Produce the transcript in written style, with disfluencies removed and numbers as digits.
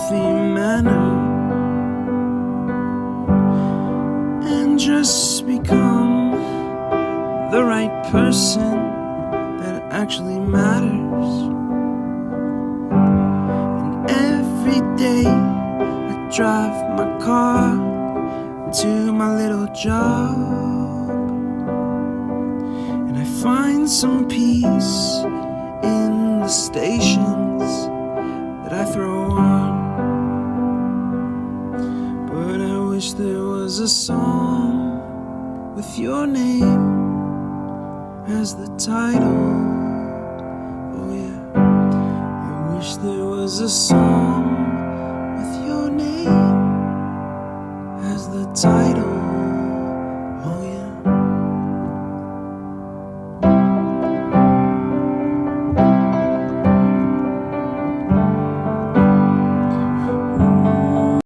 healthy manner and just become the right person that actually matters. And every day I drive my car to my little job, and I find some peace in the stations that I throw on. But I wish there was a song with your name as the title. Oh yeah, I wish there was a song with your name as the title.